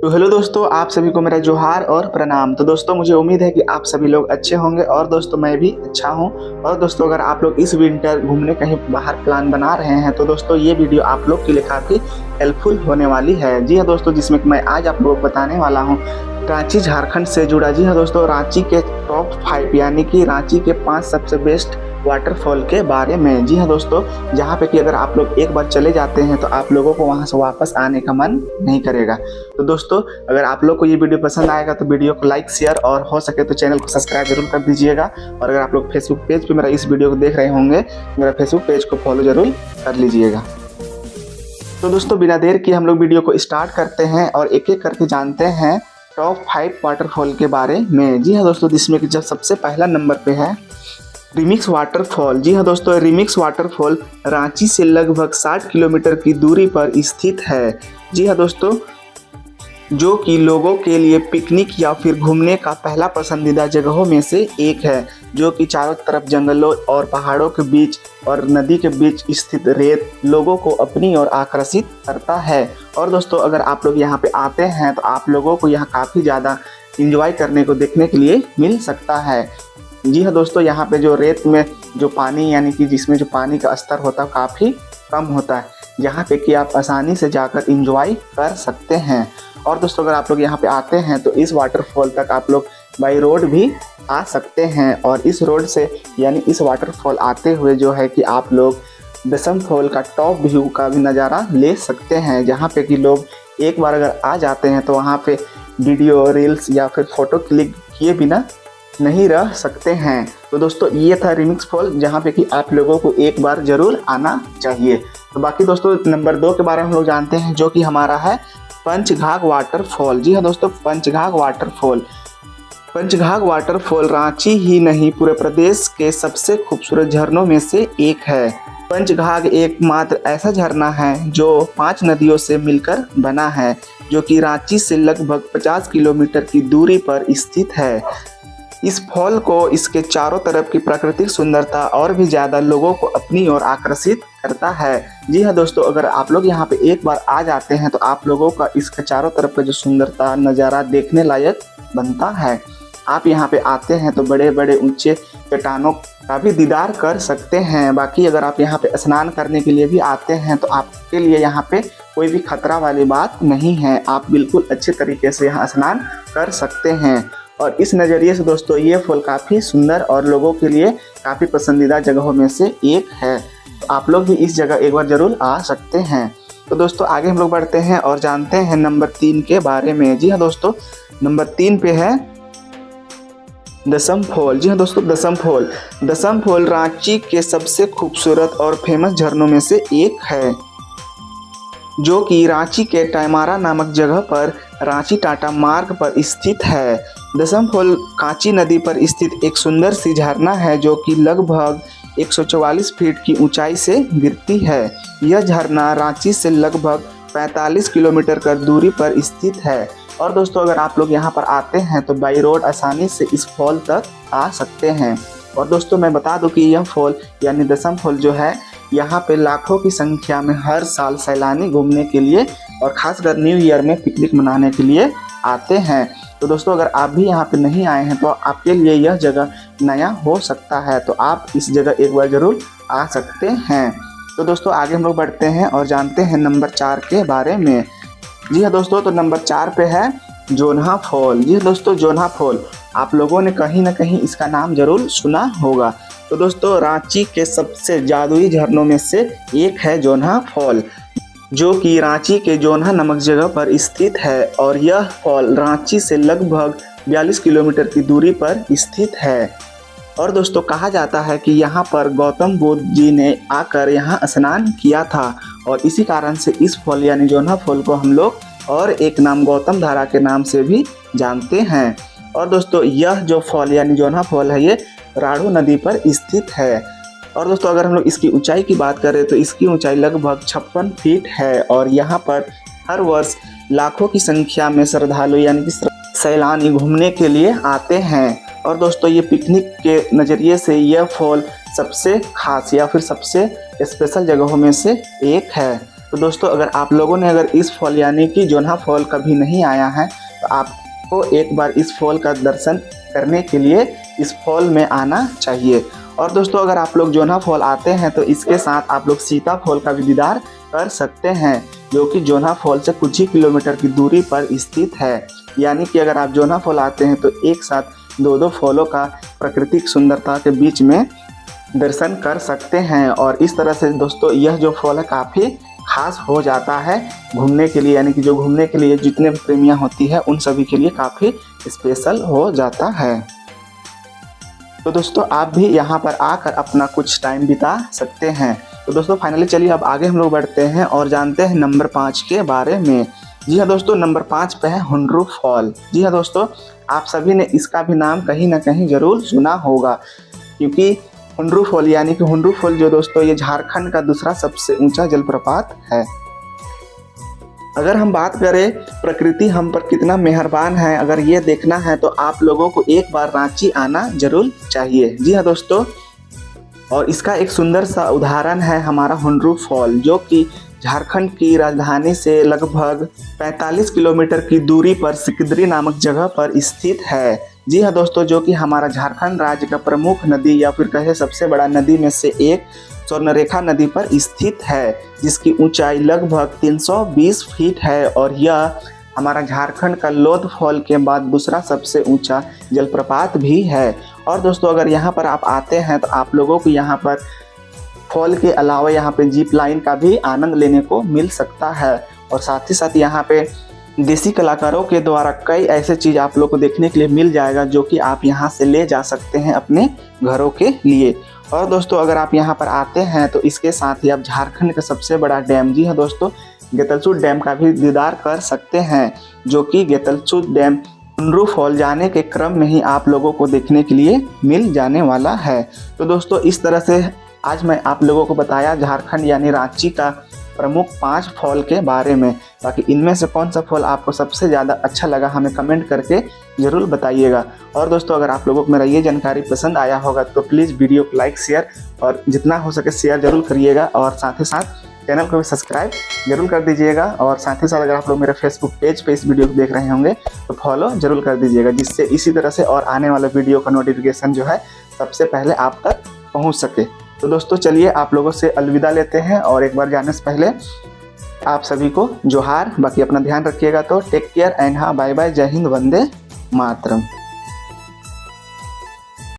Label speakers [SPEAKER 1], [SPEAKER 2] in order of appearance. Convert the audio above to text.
[SPEAKER 1] तो हेलो दोस्तों, आप सभी को मेरा जोहार और प्रणाम। तो दोस्तों, मुझे उम्मीद है कि आप सभी लोग अच्छे होंगे और दोस्तों मैं भी अच्छा हूं। और दोस्तों, अगर आप लोग इस विंटर घूमने कहीं बाहर प्लान बना रहे हैं तो दोस्तों ये वीडियो आप लोग के लिए काफ़ी हेल्पफुल होने वाली है। जी हाँ दोस्तों, जिसमें कि मैं आज आप लोगों को बताने वाला हूँ रांची झारखंड से जुड़ा। जी हाँ दोस्तों, रांची के टॉप 5 यानी कि रांची के 5 सबसे बेस्ट वाटरफॉल के बारे में। जी हाँ दोस्तों, जहाँ पे कि अगर आप लोग एक बार चले जाते हैं तो आप लोगों को वहाँ से वापस आने का मन नहीं करेगा। तो दोस्तों, अगर आप लोग को ये वीडियो पसंद आएगा तो वीडियो को लाइक, शेयर और हो सके तो चैनल को सब्सक्राइब जरूर कर दीजिएगा। और अगर आप लोग फेसबुक पेज पे मेरा इस वीडियो को देख रहे होंगे, मेरा फेसबुक पेज को फॉलो जरूर कर लीजिएगा। तो दोस्तों, बिना देर किए हम लोग वीडियो को स्टार्ट करते हैं और एक एक करके जानते हैं टॉप 5 वाटरफॉल के बारे में। जी हाँ दोस्तों, जिसमें कि जब सबसे पहला नंबर पे है रिमिक्स वाटरफॉल। जी हाँ दोस्तों, रिमिक्स वाटरफॉल रांची से लगभग 60 किलोमीटर की दूरी पर स्थित है। जी हाँ दोस्तों, जो कि लोगों के लिए पिकनिक या फिर घूमने का पहला पसंदीदा जगहों में से एक है, जो कि चारों तरफ जंगलों और पहाड़ों के बीच और नदी के बीच स्थित रेत लोगों को अपनी ओर आकर्षित करता है। और दोस्तों, अगर आप लोग यहाँ पे आते हैं तो आप लोगों को यहाँ काफ़ी ज़्यादा इंजॉय करने को देखने के लिए मिल सकता है। जी हाँ दोस्तों, यहाँ पे जो रेत में जो पानी यानी कि जिसमें जो पानी का स्तर होता है काफ़ी कम होता है, जहाँ पे कि आप आसानी से जाकर इंजॉय कर सकते हैं। और दोस्तों, अगर आप लोग यहाँ पे आते हैं तो इस वाटरफॉल तक आप लोग बाई रोड भी आ सकते हैं। और इस रोड से यानी इस वाटरफॉल आते हुए जो है कि आप लोग दसम फॉल का टॉप व्यू का भी नज़ारा ले सकते हैं, जहाँ पे कि लोग एक बार अगर आ जाते हैं तो वहाँ पे वीडियो, रील्स या फिर फ़ोटो क्लिक किए बिना नहीं रह सकते हैं। तो दोस्तों, ये था रिमिक्स फॉल, जहाँ पे कि आप लोगों को एक बार ज़रूर आना चाहिए। तो बाकी दोस्तों, नंबर 2 के बारे में हम लोग जानते हैं, जो कि हमारा है पंचघाघ वाटरफॉल। जी हाँ दोस्तों, पंचघाघ वाटरफॉल रांची ही नहीं पूरे प्रदेश के सबसे खूबसूरत झरनों में से एक है। पंचघाघ एकमात्र ऐसा झरना है जो 5 नदियों से मिलकर बना है, जो कि रांची से लगभग 50 किलोमीटर की दूरी पर स्थित है। इस फॉल को इसके चारों तरफ की प्राकृतिक सुंदरता और भी ज़्यादा लोगों को अपनी ओर आकर्षित करता है। जी हाँ दोस्तों, अगर आप लोग यहाँ पे एक बार आ जाते हैं तो आप लोगों का इसके चारों तरफ का जो सुंदरता नज़ारा देखने लायक बनता है। आप यहाँ पे आते हैं तो बड़े बड़े ऊंचे चट्टानों का भी दीदार कर सकते हैं। बाकी अगर आप यहाँ पे स्नान करने के लिए भी आते हैं तो आपके लिए यहाँ पे कोई भी खतरा वाली बात नहीं है, आप बिल्कुल अच्छे तरीके से यहाँ स्नान कर सकते हैं। और इस नज़रिए से दोस्तों ये फॉल काफ़ी सुंदर और लोगों के लिए काफ़ी पसंदीदा जगहों में से एक है। तो आप लोग भी इस जगह एक बार ज़रूर आ सकते हैं। तो दोस्तों, आगे हम लोग बढ़ते हैं और जानते हैं नंबर 3 के बारे में। जी हाँ दोस्तों, नंबर 3 पे है दसम फॉल। जी हाँ दोस्तों, दसम फॉल रांची के सबसे खूबसूरत और फेमस झरनों में से एक है, जो कि रांची के टाइमारा नामक जगह पर रांची टाटा मार्ग पर स्थित है। दसम फॉल कांची नदी पर स्थित एक सुंदर सी झरना है, जो कि लगभग 144 फीट की ऊंचाई से गिरती है। यह झरना रांची से लगभग 45 किलोमीटर की दूरी पर स्थित है। और दोस्तों, अगर आप लोग यहाँ पर आते हैं तो बाई रोड आसानी से इस फॉल तक आ सकते हैं। और दोस्तों, मैं बता दूं कि यह फॉल यानी दसम फॉल जो है, यहाँ पे लाखों की संख्या में हर साल सैलानी घूमने के लिए और ख़ासकर न्यू ईयर में पिकनिक मनाने के लिए आते हैं। तो दोस्तों, अगर आप भी यहाँ पे नहीं आए हैं तो आपके लिए यह जगह नया हो सकता है, तो आप इस जगह एक बार ज़रूर आ सकते हैं। तो दोस्तों, आगे हम लोग बढ़ते हैं और जानते हैं नंबर 4 के बारे में। जी हाँ दोस्तों, तो नंबर 4 पे है जोन्हा फॉल। जी हाँ दोस्तों, जोन्हा फॉल आप लोगों ने कहीं ना कहीं इसका नाम ज़रूर सुना होगा। तो दोस्तों, रांची के सबसे जादुई झरनों में से एक है जोन्हा फॉल, जो कि रांची के जोन्हा नामक जगह पर स्थित है। और यह फॉल रांची से लगभग 42 किलोमीटर की दूरी पर स्थित है। और दोस्तों, कहा जाता है कि यहाँ पर गौतम बुद्ध जी ने आकर यहाँ स्नान किया था, और इसी कारण से इस फॉल यानी जोन्हा फॉल को हम लोग और एक नाम गौतम धारा के नाम से भी जानते हैं। और दोस्तों, यह जो फॉल यानी जोन्हा फॉल है, ये राढ़ू नदी पर स्थित है। और दोस्तों, अगर हम लोग इसकी ऊंचाई की बात करें तो इसकी ऊंचाई लगभग 56 फीट है। और यहाँ पर हर वर्ष लाखों की संख्या में श्रद्धालु यानी कि सैलानी घूमने के लिए आते हैं। और दोस्तों, ये पिकनिक के नज़रिए से यह फॉल सबसे खास या फिर सबसे स्पेशल जगहों में से एक है। तो दोस्तों अगर आप लोगों ने अगर इस फॉल यानी कि जोन्हा फॉल कभी नहीं आया है तो आपको एक बार इस फॉल का दर्शन करने के लिए इस फॉल में आना चाहिए। और दोस्तों अगर आप लोग जोन्हा फॉल आते हैं तो इसके साथ आप लोग सीता फॉल का भी दीदार कर सकते हैं, जो कि जोन्हा फॉल से कुछ ही किलोमीटर की दूरी पर स्थित है। यानी कि अगर आप जोन्हा फॉल आते हैं तो एक साथ दो फॉलों का प्राकृतिक सुंदरता के बीच में दर्शन कर सकते हैं। और इस तरह से दोस्तों यह जो फॉल है काफ़ी खास हो जाता है घूमने के लिए, यानी कि जो घूमने के लिए जितने प्रेमियां होती है उन सभी के लिए काफ़ी स्पेशल हो जाता है। तो दोस्तों आप भी यहाँ पर आकर अपना कुछ टाइम बिता सकते हैं। तो दोस्तों फाइनली चलिए अब आगे हम लोग बढ़ते हैं और जानते हैं नंबर 5 के बारे में। जी हाँ दोस्तों, नंबर 5 पे है हुंड्रू फॉल। जी हाँ दोस्तों, आप सभी ने इसका भी नाम कहीं ना कहीं ज़रूर सुना होगा, क्योंकि हुंड्रू फॉल यानी कि हुंड्रू फॉल जो दोस्तों ये झारखंड का दूसरा सबसे ऊंचा जलप्रपात है। अगर हम बात करें प्रकृति हम पर कितना मेहरबान है, अगर ये देखना है तो आप लोगों को एक बार रांची आना जरूर चाहिए। जी हाँ दोस्तों, और इसका एक सुंदर सा उदाहरण है हमारा हुंड्रू फॉल, जो कि झारखंड की राजधानी से लगभग 45 किलोमीटर की दूरी पर सिकदरी नामक जगह पर स्थित है। जी हाँ दोस्तों, जो कि हमारा झारखंड राज्य का प्रमुख नदी या फिर कहे सबसे बड़ा नदी में से एक स्वर्णरेखा नदी पर स्थित है, जिसकी ऊंचाई लगभग 320 फीट है। और यह हमारा झारखंड का लोध फॉल के बाद दूसरा सबसे ऊंचा जलप्रपात भी है। और दोस्तों अगर यहाँ पर आप आते हैं तो आप लोगों को यहाँ पर फॉल के अलावा यहाँ पे जीप लाइन का भी आनंद लेने को मिल सकता है। और साथ ही साथ यहाँ पे देसी कलाकारों के द्वारा कई ऐसे चीज़ आप लोग को देखने के लिए मिल जाएगा, जो कि आप यहाँ से ले जा सकते हैं अपने घरों के लिए। और दोस्तों अगर आप यहाँ पर आते हैं तो इसके साथ ही आप झारखंड का सबसे बड़ा डैम, जी हाँ दोस्तों, गेतलसूद डैम का भी दीदार कर सकते हैं, जो कि गेतलसूद डैम हुंड्रू फॉल जाने के क्रम में ही आप लोगों को देखने के लिए मिल जाने वाला है। तो दोस्तों इस तरह से आज मैं आप लोगों को बताया झारखंड यानी रांची का प्रमुख 5 फॉल के बारे में। बाकी इनमें से कौन सा फॉल आपको सबसे ज़्यादा अच्छा लगा हमें कमेंट करके ज़रूर बताइएगा। और दोस्तों अगर आप लोगों को मेरा ये जानकारी पसंद आया होगा तो प्लीज़ वीडियो को लाइक शेयर और जितना हो सके शेयर ज़रूर करिएगा। और साथ ही साथ चैनल को भी सब्सक्राइब जरूर कर दीजिएगा। और साथ ही साथ अगर आप लोग मेरे फेसबुक पेज पे इस वीडियो को देख रहे होंगे तो फॉलो जरूर कर दीजिएगा, जिससे इसी तरह से और आने वाला वीडियो का नोटिफिकेशन जो है सबसे पहले आप तक पहुँच सके। तो दोस्तों चलिए आप लोगों से अलविदा लेते हैं, और एक बार जाने से पहले आप सभी को जोहार। बाकी अपना ध्यान रखिएगा, तो टेक केयर एंड हाँ बाय बाय, जय हिंद, वंदे मातरम।